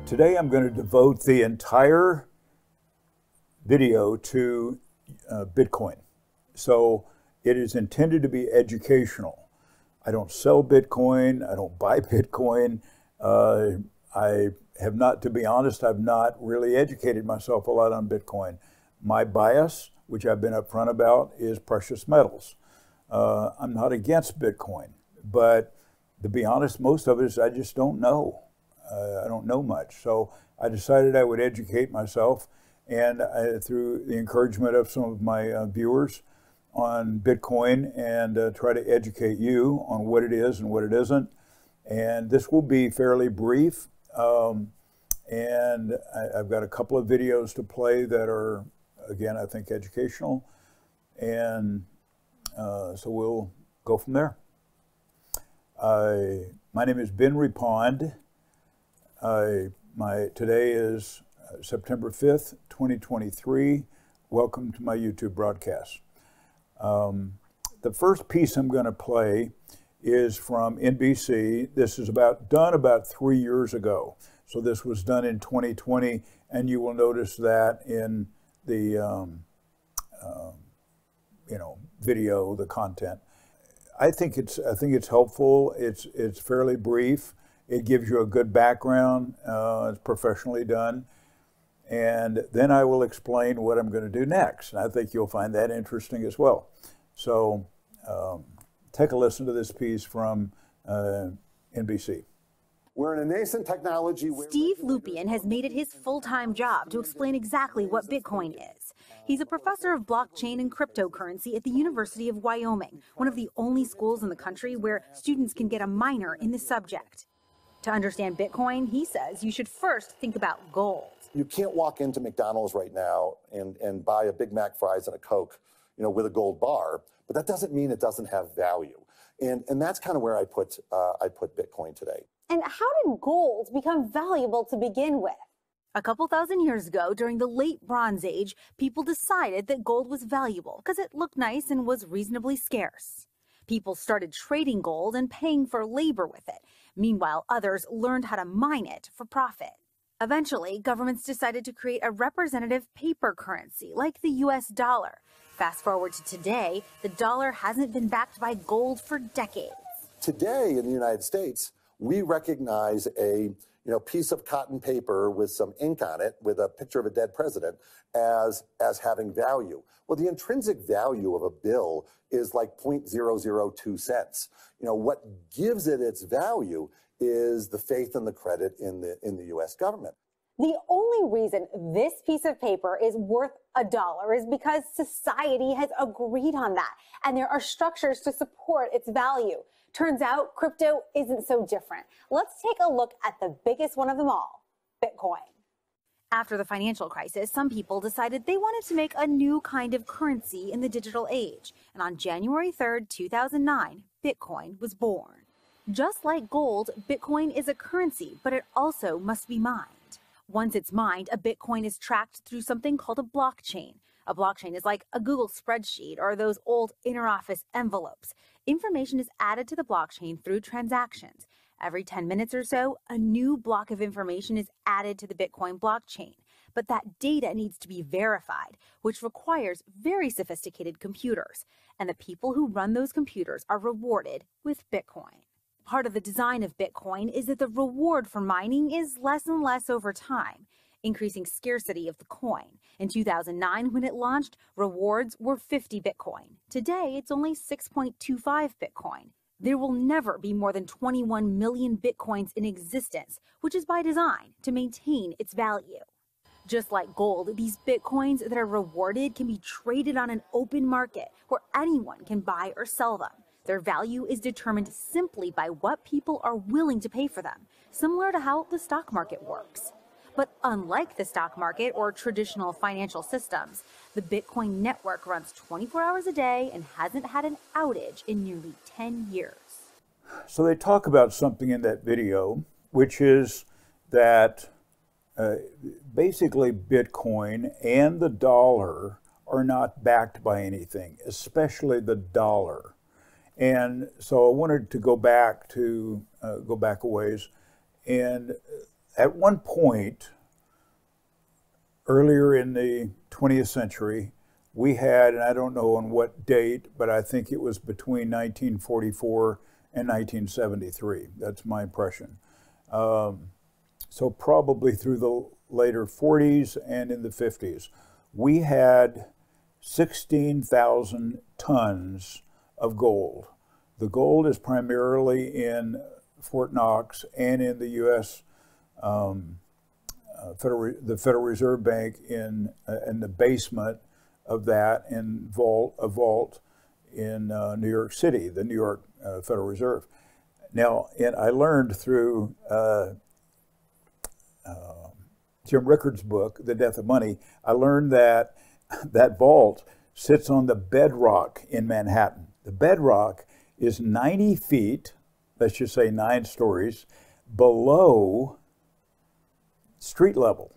Today I'm going to devote the entire video to Bitcoin. So it is intended to be educational. I don't sell Bitcoin. I don't buy Bitcoin. I have not, to be honest, I've not really educated myself a lot on Bitcoin. My bias, which I've been upfront about, is precious metals. I'm not against Bitcoin, but to be honest, most of it is I just don't know. I don't know much. So I decided I would educate myself, and through the encouragement of some of my viewers on Bitcoin, and try to educate you on what it is and what it isn't. And this will be fairly brief. And I've got a couple of videos to play that are, again, I think educational. And so we'll go from there. My name is Ben Reppond. Today is September 5th, 2023. Welcome to my YouTube broadcast. The first piece I'm going to play is from NBC. This is done about 3 years ago. So this was done in 2020, and you will notice that in the video, the content. I think it's helpful. It's fairly brief. It gives you a good background. It's professionally done. And then I will explain what I'm going to do next. And I think you'll find that interesting as well. So take a listen to this piece from NBC. We're in a nascent technology. Steve Lupian has made it his full-time job to explain exactly what Bitcoin is. He's a professor of blockchain and cryptocurrency at the University of Wyoming, one of the only schools in the country where students can get a minor in the subject. To understand Bitcoin, he says you should first think about gold. You can't walk into McDonald's right now and buy a Big Mac fries and a Coke, with a gold bar, but that doesn't mean it doesn't have value. And that's kind of where I put Bitcoin today. And how did gold become valuable to begin with? A couple thousand years ago, during the late Bronze Age, people decided that gold was valuable because it looked nice and was reasonably scarce. People started trading gold and paying for labor with it. Meanwhile, others learned how to mine it for profit. Eventually, governments decided to create a representative paper currency like the US dollar. Fast forward to today, the dollar hasn't been backed by gold for decades. Today in the United States, we recognize a piece of cotton paper with some ink on it with a picture of a dead president as having value. Well, the intrinsic value of a bill is like 0.002 cents. What gives it its value is the faith and the credit in the U.S. government. The only reason this piece of paper is worth $1 is because society has agreed on that, and there are structures to support its value. Turns out crypto isn't so different. Let's take a look at the biggest one of them all, Bitcoin. After the financial crisis, some people decided they wanted to make a new kind of currency in the digital age. And on January 3rd, 2009, Bitcoin was born. Just like gold, Bitcoin is a currency, but it also must be mined. Once it's mined, a Bitcoin is tracked through something called a blockchain. A blockchain is like a Google spreadsheet or those old interoffice envelopes. Information is added to the blockchain through transactions. Every 10 minutes or so, a new block of information is added to the Bitcoin blockchain. But that data needs to be verified, which requires very sophisticated computers. And the people who run those computers are rewarded with Bitcoin. Part of the design of Bitcoin is that the reward for mining is less and less over time, increasing scarcity of the coin. In 2009, when it launched, rewards were 50 Bitcoin. Today, it's only 6.25 Bitcoin. There will never be more than 21 million Bitcoins in existence, which is by design to maintain its value. Just like gold, these Bitcoins that are rewarded can be traded on an open market where anyone can buy or sell them. Their value is determined simply by what people are willing to pay for them, similar to how the stock market works. But unlike the stock market or traditional financial systems, the Bitcoin network runs 24 hours a day and hasn't had an outage in nearly 10 years. So they talk about something in that video, which is that basically Bitcoin and the dollar are not backed by anything, especially the dollar. And so I wanted to go back a ways and At one point, earlier in the 20th century, we had, and I don't know on what date, but I think it was between 1944 and 1973. That's my impression. So probably through the later 40s and in the 50s, we had 16,000 tons of gold. The gold is primarily in Fort Knox and in the U.S. The Federal Reserve Bank in the basement of that, in a vault in New York City, the New York Federal Reserve. Now, and I learned through Jim Rickard's book, The Death of Money, I learned that that vault sits on the bedrock in Manhattan. The bedrock is 90 feet, let's just say 9 stories, below street level.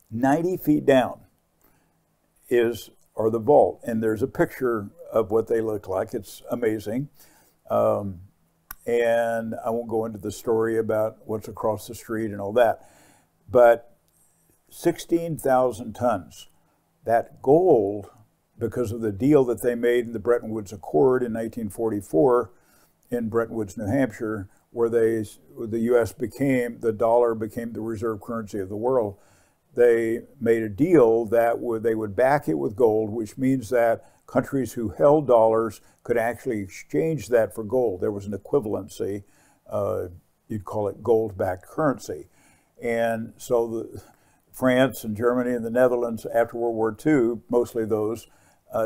90 feet down are the vault, and there's a picture of what they look like. It's amazing. And I won't go into the story about what's across the street and all that, but 16,000 tons. That gold, because of the deal that they made in the Bretton Woods Accord in 1944 in Bretton Woods, New Hampshire, where the U.S. the dollar became the reserve currency of the world, they made a deal that they would back it with gold, which means that countries who held dollars could actually exchange that for gold. There was an equivalency, you'd call it gold-backed currency. And so France and Germany and the Netherlands after World War II, mostly those,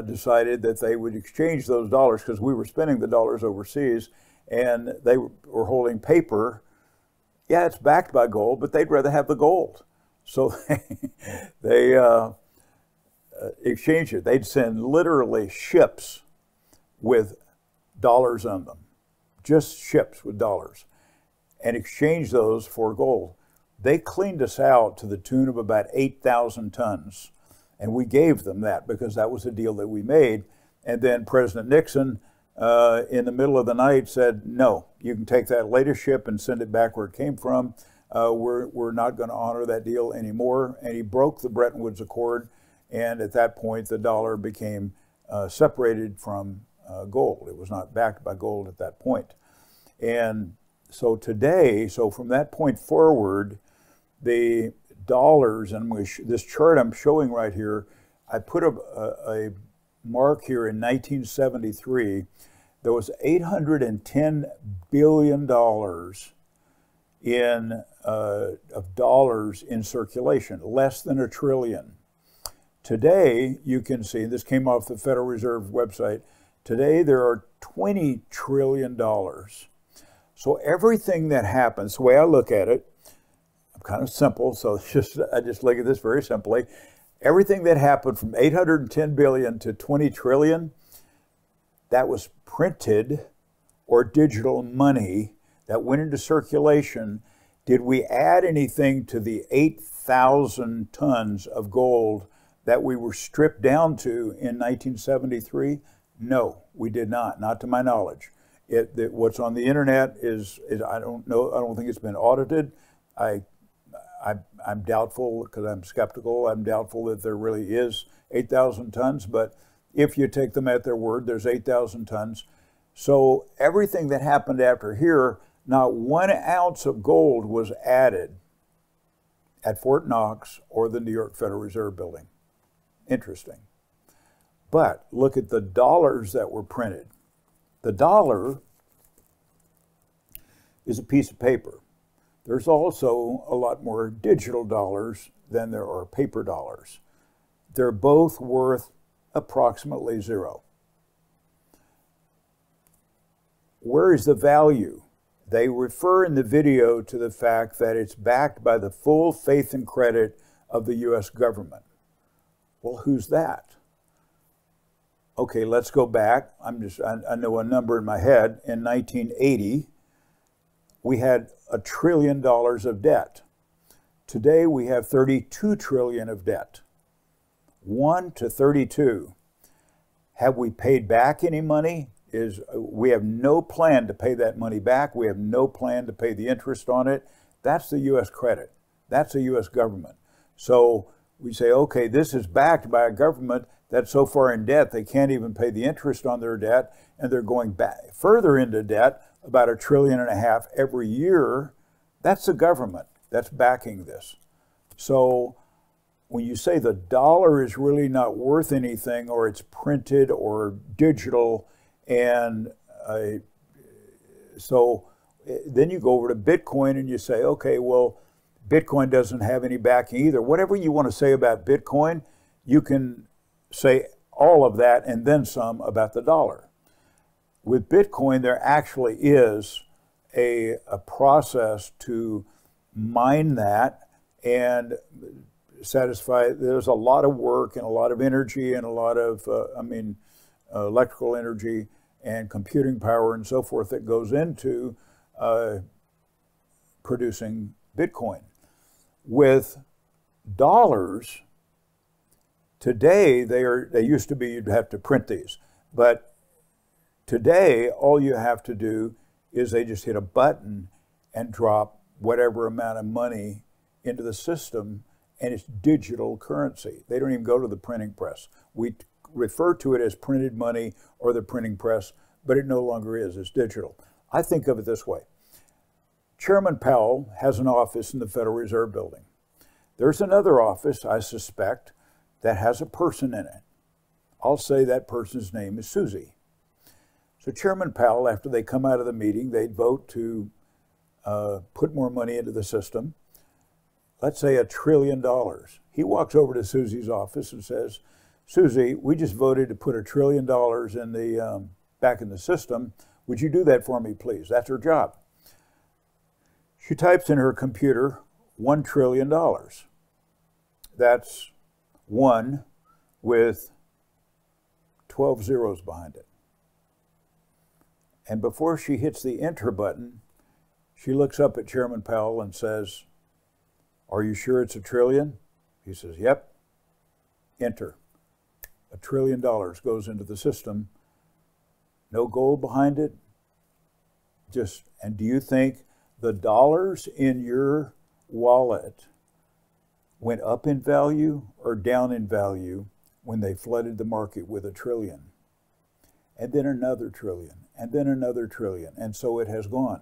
decided that they would exchange those dollars because we were spending the dollars overseas, and they were holding paper. Yeah, it's backed by gold, but they'd rather have the gold. So they exchanged it. They'd send literally ships with dollars on them, just ships with dollars, and exchange those for gold. They cleaned us out to the tune of about 8,000 tons. And we gave them that because that was a deal that we made. And then President Nixon, in the middle of the night, said, no, you can take that latest ship and send it back where it came from. We're not going to honor that deal anymore. And he broke the Bretton Woods Accord. And at that point, the dollar became separated from gold. It was not backed by gold at that point. And so today, from that point forward, the dollars, and this chart I'm showing right here, I put a mark here in 1973. There was $810 billion of dollars in circulation, less than $1 trillion. Today, you can see, this came off the Federal Reserve website, today there are $20 trillion. So everything that happens, the way I look at it, I'm kind of simple, so I just look at this very simply. Everything that happened from 810 billion to 20 trillion, that was printed or digital money that went into circulation. Did we add anything to the 8,000 tons of gold that we were stripped down to in 1973? No, we did not to my knowledge. What's on the internet is I don't know. I don't think it's been audited. I'm doubtful because I'm skeptical. I'm doubtful that there really is 8,000 tons. But if you take them at their word, there's 8,000 tons. So everything that happened after here, not 1 ounce of gold was added at Fort Knox or the New York Federal Reserve Building. Interesting. But look at the dollars that were printed. The dollar is a piece of paper. There's also a lot more digital dollars than there are paper dollars. They're both worth approximately zero. Where is the value? They refer in the video to the fact that it's backed by the full faith and credit of the U.S. government. Well, who's that? Okay, let's go back. I know a number in my head. In 1980, we had $1 trillion of debt. Today, we have 32 trillion of debt. 1 to 32. Have we paid back any money? We have no plan to pay that money back. We have no plan to pay the interest on it. That's the U.S. credit. That's a U.S. government. So we say, okay, this is backed by a government that's so far in debt they can't even pay the interest on their debt, and they're going back further into debt, about $1.5 trillion every year. That's the government that's backing this. So when you say the dollar is really not worth anything, or it's printed or digital, and so then you go over to Bitcoin and you say, okay, well, Bitcoin doesn't have any backing either. Whatever you want to say about Bitcoin, you can say all of that and then some about the dollar. With Bitcoin, there actually is a process to mine that and satisfy. There's a lot of work and a lot of energy and a lot of, electrical energy and computing power and so forth that goes into producing Bitcoin. With dollars, today they used to be you'd have to print these, but today all you have to do is they just hit a button and drop whatever amount of money into the system, and it's digital currency. They don't even go to the printing press. We refer to it as printed money or the printing press, but it no longer is. It's digital. I think of it this way. Chairman Powell has an office in the Federal Reserve Building. There's another office, I suspect, that has a person in it. I'll say that person's name is Susie. So Chairman Powell, after they come out of the meeting, they'd vote to put more money into the system. Let's say $1 trillion. He walks over to Susie's office and says, Susie, we just voted to put $1 trillion in the, back in the system. Would you do that for me, please? That's her job. She types in her computer, $1 trillion. That's 1 with 12 zeros behind it. And before she hits the enter button, she looks up at Chairman Powell and says, are you sure it's $1 trillion? He says, yep. Enter. $1 trillion goes into the system. No gold behind it. And do you think the dollars in your wallet went up in value or down in value when they flooded the market with $1 trillion? And then another trillion, and then another trillion, and so it has gone.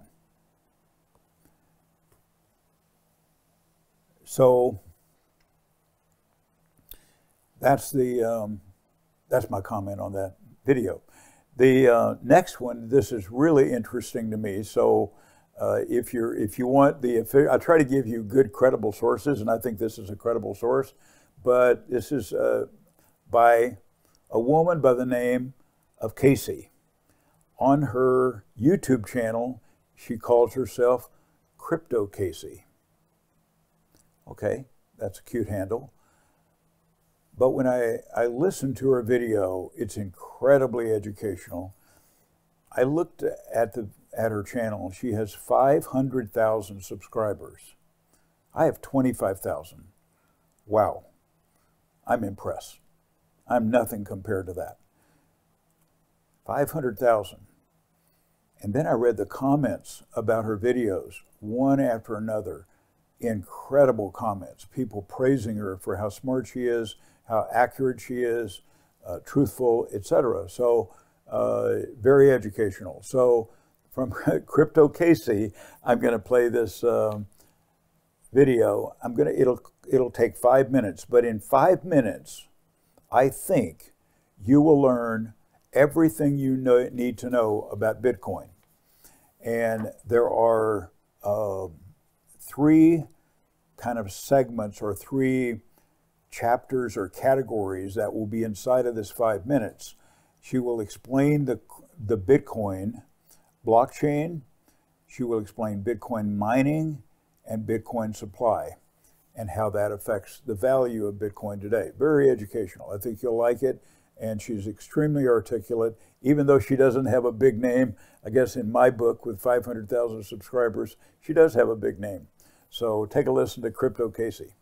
So that's my comment on that video. The next one, this is really interesting to me. So if you want I try to give you good, credible sources, and I think this is a credible source. But this is by a woman by the name of Casey. On her YouTube channel, she calls herself Crypto Casey. Okay, that's a cute handle. But when I listened to her video, it's incredibly educational. I looked at her channel. She has 500,000 subscribers. I have 25,000. Wow. I'm impressed. I'm nothing compared to that. 500,000. And then I read the comments about her videos, one after another. Incredible comments. People praising her for how smart she is, how accurate she is, truthful, etc. So very educational. So from Crypto Casey, I'm going to play this video. It'll take 5 minutes, but in 5 minutes, I think you will learn everything you need to know about Bitcoin. And there are 3 kind of segments or 3 chapters or categories that will be inside of this 5 minutes. She will explain the Bitcoin blockchain. She will explain Bitcoin mining and Bitcoin supply and how that affects the value of Bitcoin today. Very educational. I think you'll like it. And she's extremely articulate, even though she doesn't have a big name. I guess in my book with 500,000 subscribers, she does have a big name. So take a listen to Crypto Casey.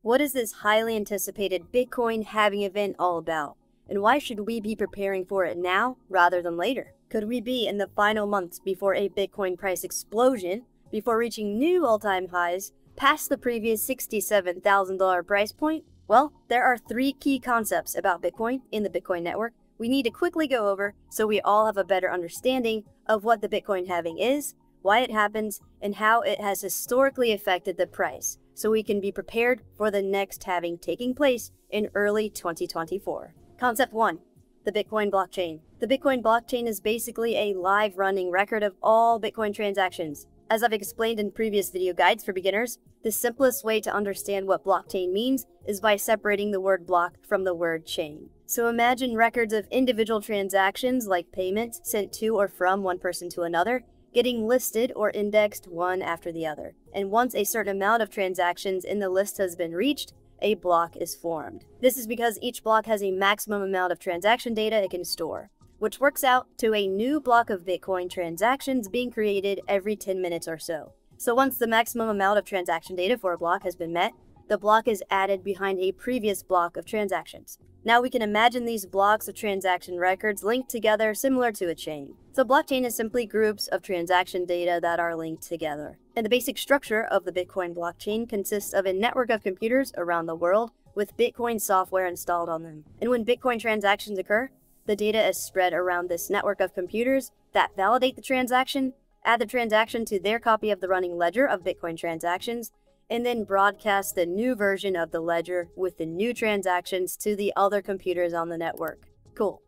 What is this highly anticipated Bitcoin halving event all about? And why should we be preparing for it now rather than later? Could we be in the final months before a Bitcoin price explosion, before reaching new all-time highs, Past the previous $67,000 price point, well, there are 3 key concepts about Bitcoin in the Bitcoin network we need to quickly go over so we all have a better understanding of what the Bitcoin halving is, why it happens, and how it has historically affected the price, so we can be prepared for the next halving taking place in early 2024. Concept 1. The Bitcoin blockchain. The Bitcoin blockchain is basically a live running record of all Bitcoin transactions. As I've explained in previous video guides for beginners, the simplest way to understand what blockchain means is by separating the word block from the word chain. So imagine records of individual transactions like payments sent to or from one person to another, getting listed or indexed one after the other. And once a certain amount of transactions in the list has been reached, a block is formed. This is because each block has a maximum amount of transaction data it can store, which works out to a new block of Bitcoin transactions being created every 10 minutes or so. So once the maximum amount of transaction data for a block has been met, the block is added behind a previous block of transactions. Now we can imagine these blocks of transaction records linked together similar to a chain. So blockchain is simply groups of transaction data that are linked together. And the basic structure of the Bitcoin blockchain consists of a network of computers around the world with Bitcoin software installed on them. And when Bitcoin transactions occur, the data is spread around this network of computers that validate the transaction, add the transaction to their copy of the running ledger of Bitcoin transactions, and then broadcast the new version of the ledger with the new transactions to the other computers on the network. Cool.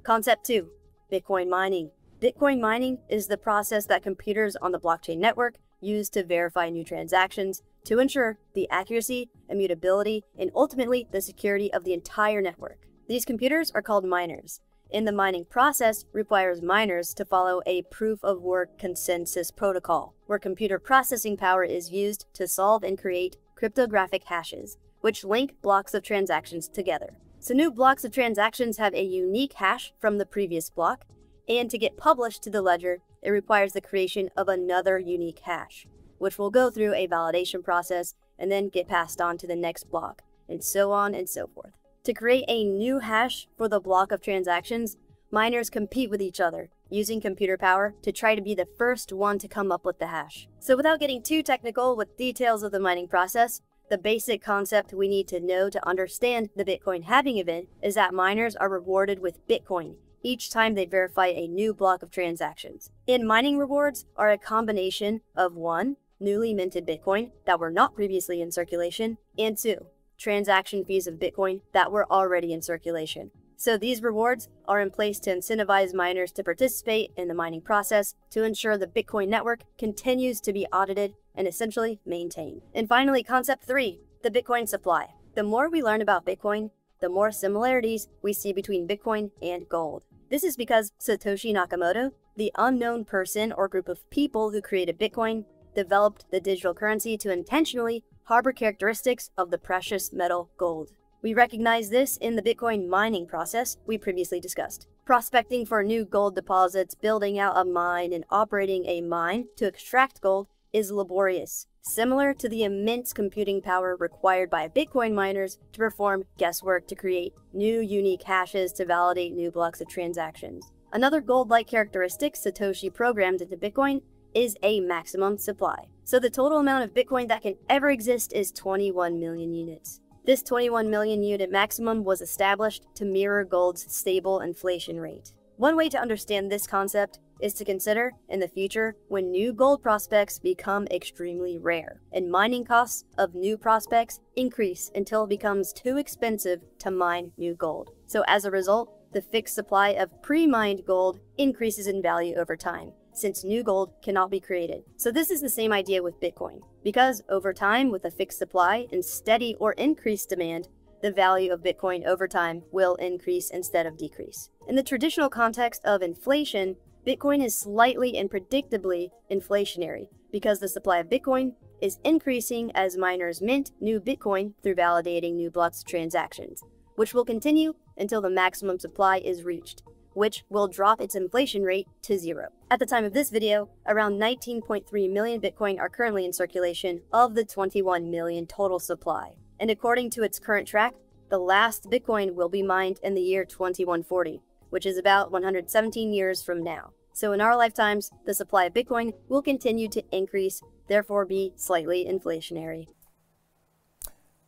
Concept 2. Bitcoin mining. Bitcoin mining is the process that computers on the blockchain network use to verify new transactions to ensure the accuracy, immutability, and ultimately the security of the entire network. These computers are called miners, and the mining process requires miners to follow a proof-of-work consensus protocol, where computer processing power is used to solve and create cryptographic hashes, which link blocks of transactions together. So new blocks of transactions have a unique hash from the previous block, and to get published to the ledger, it requires the creation of another unique hash, which will go through a validation process and then get passed on to the next block, and so on and so forth. To create a new hash for the block of transactions, miners compete with each other, using computer power to try to be the first one to come up with the hash. So without getting too technical with details of the mining process, the basic concept we need to know to understand the Bitcoin halving event is that miners are rewarded with Bitcoin each time they verify a new block of transactions. And mining rewards are a combination of 1. Newly minted Bitcoin that were not previously in circulation, and 2. Transaction fees of Bitcoin that were already in circulation. So these rewards are in place to incentivize miners to participate in the mining process to ensure the Bitcoin network continues to be audited and essentially maintained. And finally, concept 3, the Bitcoin supply. The more we learn about Bitcoin, the more similarities we see between Bitcoin and gold. This is because Satoshi Nakamoto, the unknown person or group of people who created Bitcoin, developed the digital currency to intentionally harbor characteristics of the precious metal gold. We recognize this in the Bitcoin mining process we previously discussed. Prospecting for new gold deposits, building out a mine, and operating a mine to extract gold is laborious, similar to the immense computing power required by Bitcoin miners to perform guesswork to create new unique hashes to validate new blocks of transactions. Another gold-like characteristic Satoshi programmed into Bitcoin is a maximum supply. So the total amount of Bitcoin that can ever exist is 21 million units. This 21 million unit maximum was established to mirror gold's stable inflation rate. One way to understand this concept is to consider in the future when new gold prospects become extremely rare and mining costs of new prospects increase until it becomes too expensive to mine new gold. So as a result, the fixed supply of pre-mined gold increases in value over time, since new gold cannot be created. So this is the same idea with Bitcoin, because over time with a fixed supply and steady or increased demand, the value of Bitcoin over time will increase instead of decrease. In the traditional context of inflation, Bitcoin is slightly and predictably inflationary because the supply of Bitcoin is increasing as miners mint new Bitcoin through validating new blocks of transactions, which will continue until the maximum supply is reached, which will drop its inflation rate to 0. At the time of this video, around 19.3 million Bitcoin are currently in circulation of the 21 million total supply. And according to its current track, the last Bitcoin will be mined in the year 2140, which is about 117 years from now. So in our lifetimes, the supply of Bitcoin will continue to increase therefore be slightly inflationary.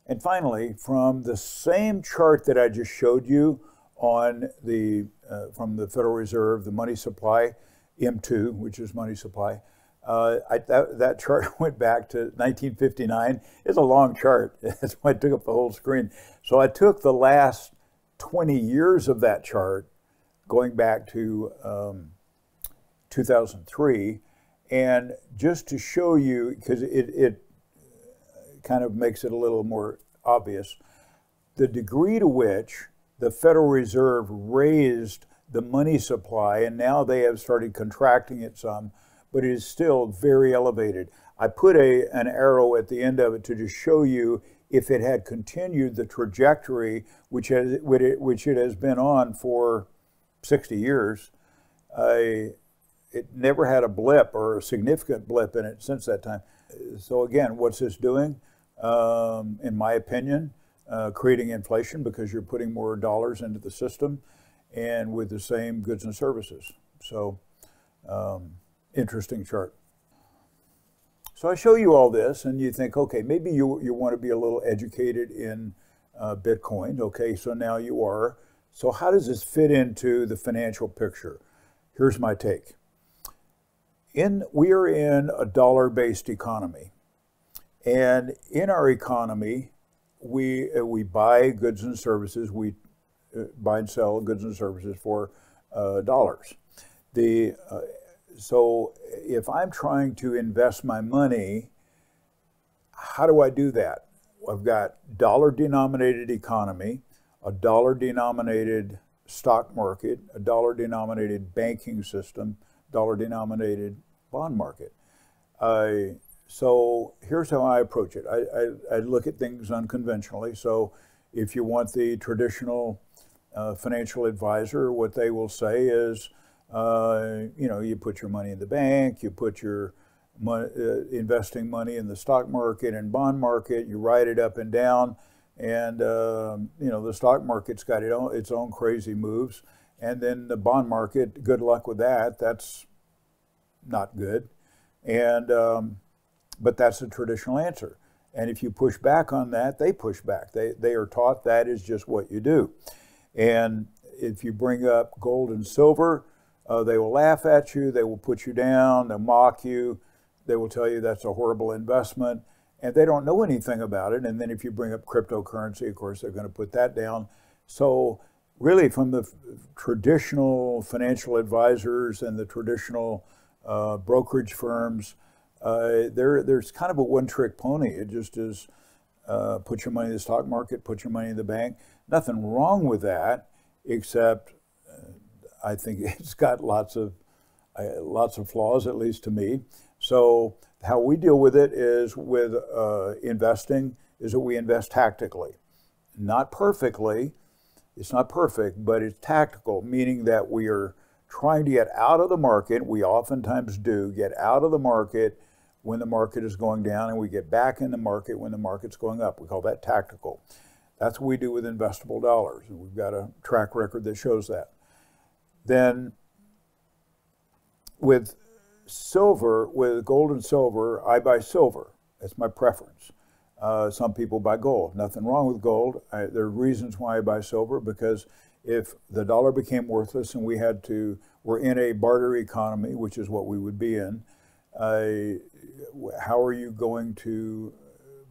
And finally, from the same chart that I just showed you on the from the Federal Reserve, the money supply, M2, which is money supply, that chart went back to 1959. It's a long chart. That's why I took up the whole screen. So I took the last 20 years of that chart, going back to 2003, and just to show you, because it kind of makes it a little more obvious, the degree to which the Federal Reserve raised the money supply, and now they have started contracting it some, but it is still very elevated. I put an arrow at the end of it to just show you if it had continued the trajectory which it has been on for 60 years. It never had a blip or a significant blip in it since that time. So again, what's this doing? In my opinion, creating inflation because you're putting more dollars into the system and with the same goods and services. So interesting chart. So I show you all this and you think, okay, maybe you want to be a little educated in Bitcoin. Okay, so now you are. So how does this fit into the financial picture? Here's my take. We are in a dollar-based economy. And in our economy, we buy goods and services. We buy and sell goods and services for dollars. So if I'm trying to invest my money, how do I do that? I've got dollar-denominated economy, a dollar-denominated stock market, a dollar-denominated banking system, dollar-denominated bond market. So here's how I approach it. I look at things unconventionally. So if you want the traditional financial advisor, what they will say is, you put your money in the bank, you put your investing money in the stock market and bond market, you ride it up and down, and the stock market's got its own crazy moves, and then the bond market, good luck with that. That's not good, and but that's the traditional answer. And if you push back on that, they push back. They are taught that is just what you do. And if you bring up gold and silver, they will laugh at you, they will put you down, they'll mock you, they will tell you that's a horrible investment, and they don't know anything about it. And then if you bring up cryptocurrency, of course, they're going to put that down. So really from the traditional financial advisors and the traditional brokerage firms, there's kind of a one-trick pony. It just is put your money in the stock market, put your money in the bank. Nothing wrong with that, except I think it's got lots of flaws, at least to me. So how we deal with it is with investing, is that we invest tactically. Not perfectly, it's not perfect, but it's tactical, meaning that we are trying to get out of the market. We oftentimes do get out of the market when the market is going down, and we get back in the market when the market's going up. We call that tactical. That's what we do with investable dollars. And we've got a track record that shows that. Then with silver, with gold and silver, I buy silver. That's my preference. Some people buy gold. Nothing wrong with gold. There are reasons why I buy silver, because if the dollar became worthless and we're in a barter economy, which is what we would be in, how are you going to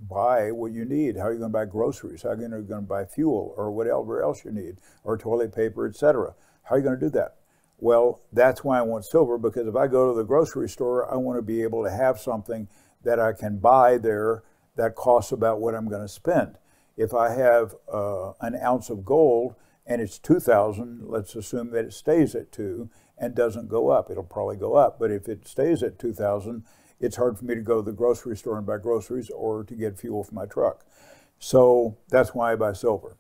buy what you need? How are you going to buy groceries? How are you going to buy fuel or whatever else you need, or toilet paper, etc.? How are you going to do that? Well, that's why I want silver, because if I go to the grocery store, I want to be able to have something that I can buy there that costs about what I'm going to spend. If I have an ounce of gold and it's 2,000, let's assume that it stays at 2 and doesn't go up. It'll probably go up, but if it stays at 2,000, it's hard for me to go to the grocery store and buy groceries or to get fuel for my truck. So that's why I buy silver.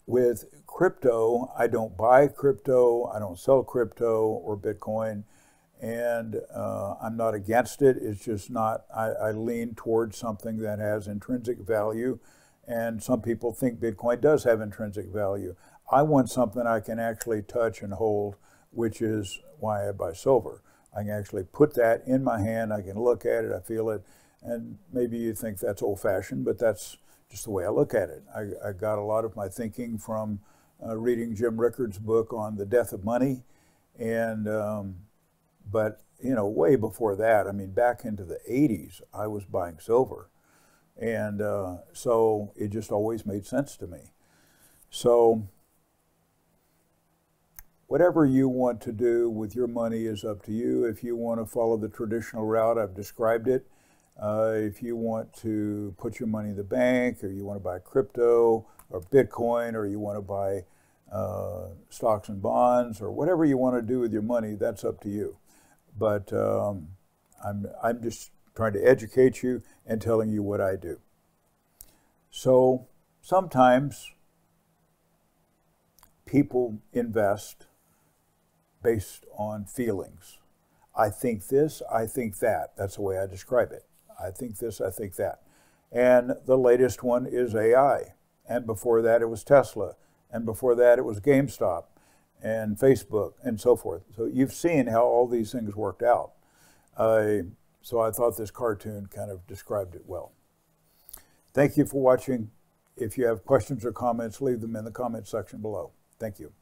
With crypto, I don't buy crypto, I don't sell crypto or Bitcoin, and I'm not against it. It's just not, I lean towards something that has intrinsic value, and some people think Bitcoin does have intrinsic value. I want something I can actually touch and hold, which is why I buy silver. I can actually put that in my hand. I can look at it. I feel it. And maybe you think that's old-fashioned, but that's just the way I look at it. I got a lot of my thinking from reading Jim Rickard's book on the death of money. And, but, you know, way before that, I mean, back into the 80s, I was buying silver. And so it just always made sense to me. So whatever you want to do with your money is up to you. If you want to follow the traditional route, I've described it. If you want to put your money in the bank, or you want to buy crypto or Bitcoin, or you want to buy stocks and bonds, or whatever you want to do with your money, that's up to you. But I'm just trying to educate you and telling you what I do. So sometimes people invest based on feelings. I think this, I think that. That's the way I describe it. I think this, I think that. And the latest one is AI. And before that, it was Tesla. And before that, it was GameStop and Facebook and so forth. So you've seen how all these things worked out. So I thought this cartoon kind of described it well. Thank you for watching. If you have questions or comments, leave them in the comment section below. Thank you.